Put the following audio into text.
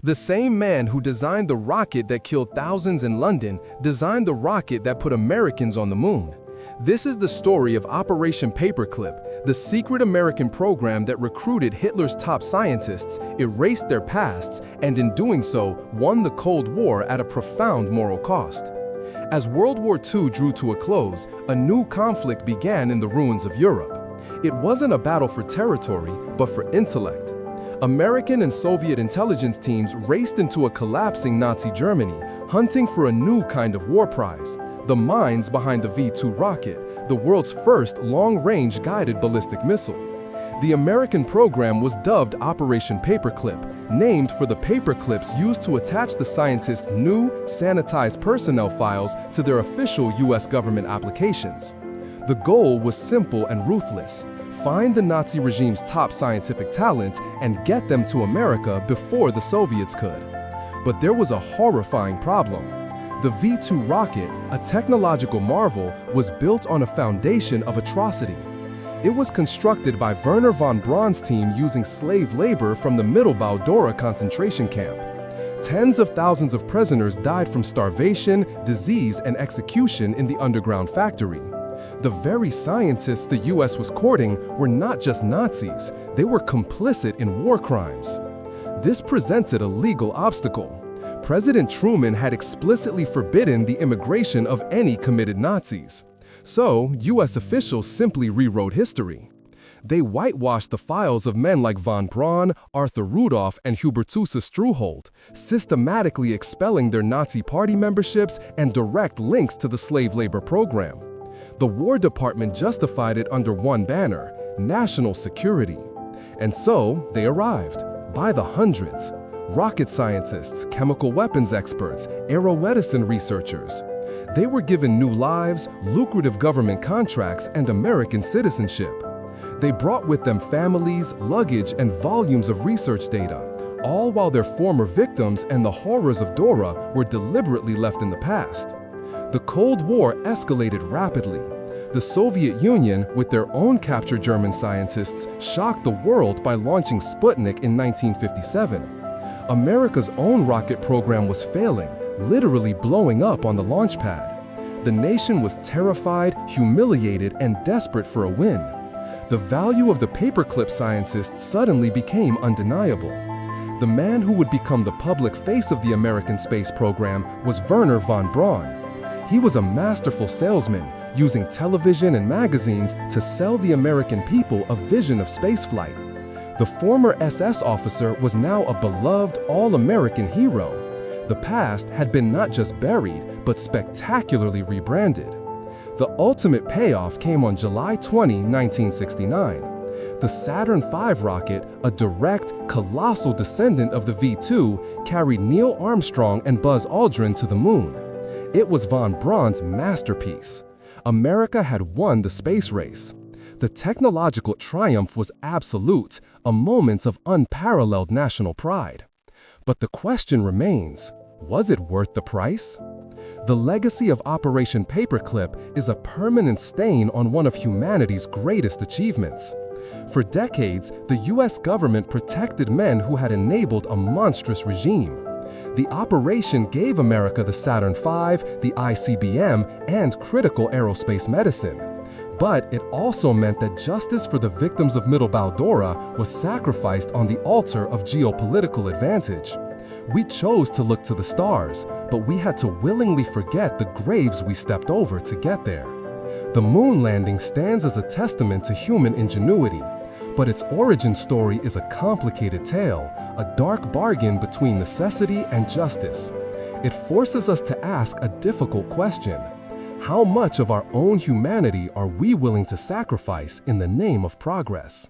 The same man who designed the rocket that killed thousands in London designed the rocket that put Americans on the moon. This is the story of Operation Paperclip, the secret American program that recruited Hitler's top scientists, erased their pasts, and in doing so, won the Cold War at a profound moral cost. As World War II drew to a close, a new conflict began in the ruins of Europe. It wasn't a battle for territory, but for intellect. American and Soviet intelligence teams raced into a collapsing Nazi Germany, hunting for a new kind of war prize: the minds behind the V-2 rocket, the world's first long-range guided ballistic missile. The American program was dubbed Operation Paperclip, named for the paper clips used to attach the scientists' new, sanitized personnel files to their official U.S. government applications. The goal was simple and ruthless: find the Nazi regime's top scientific talent and get them to America before the Soviets could. But there was a horrifying problem. The V-2 rocket, a technological marvel, was built on a foundation of atrocity. It was constructed by Wernher von Braun's team using slave labor from the Mittelbau-Dora concentration camp. Tens of thousands of prisoners died from starvation, disease, and execution in the underground factory. The very scientists the US was courting were not just Nazis, they were complicit in war crimes. This presented a legal obstacle. President Truman had explicitly forbidden the immigration of any committed Nazis. So, US officials simply rewrote history. They whitewashed the files of men like von Braun, Arthur Rudolph, and Hubertus Struholt, systematically expelling their Nazi party memberships and direct links to the slave labor program. The War Department justified it under one banner: national security. And so, they arrived, by the hundreds. Rocket scientists, chemical weapons experts, aeromedicine researchers. They were given new lives, lucrative government contracts, and American citizenship. They brought with them families, luggage, and volumes of research data, all while their former victims and the horrors of Dora were deliberately left in the past. The Cold War escalated rapidly. The Soviet Union, with their own captured German scientists, shocked the world by launching Sputnik in 1957. America's own rocket program was failing, literally blowing up on the launch pad. The nation was terrified, humiliated, and desperate for a win. The value of the paperclip scientists suddenly became undeniable. The man who would become the public face of the American space program was Wernher von Braun. He was a masterful salesman, using television and magazines to sell the American people a vision of spaceflight. The former SS officer was now a beloved all-American hero. The past had been not just buried, but spectacularly rebranded. The ultimate payoff came on July 20, 1969. The Saturn V rocket, a direct, colossal descendant of the V-2, carried Neil Armstrong and Buzz Aldrin to the moon. It was von Braun's masterpiece. America had won the space race. The technological triumph was absolute, a moment of unparalleled national pride. But the question remains, was it worth the price? The legacy of Operation Paperclip is a permanent stain on one of humanity's greatest achievements. For decades, the US government protected men who had enabled a monstrous regime. The operation gave America the Saturn V, the ICBM, and critical aerospace medicine. But it also meant that justice for the victims of Mittelbau-Dora was sacrificed on the altar of geopolitical advantage. We chose to look to the stars, but we had to willingly forget the graves we stepped over to get there. The moon landing stands as a testament to human ingenuity, but its origin story is a complicated tale, a dark bargain between necessity and justice. It forces us to ask a difficult question: how much of our own humanity are we willing to sacrifice in the name of progress?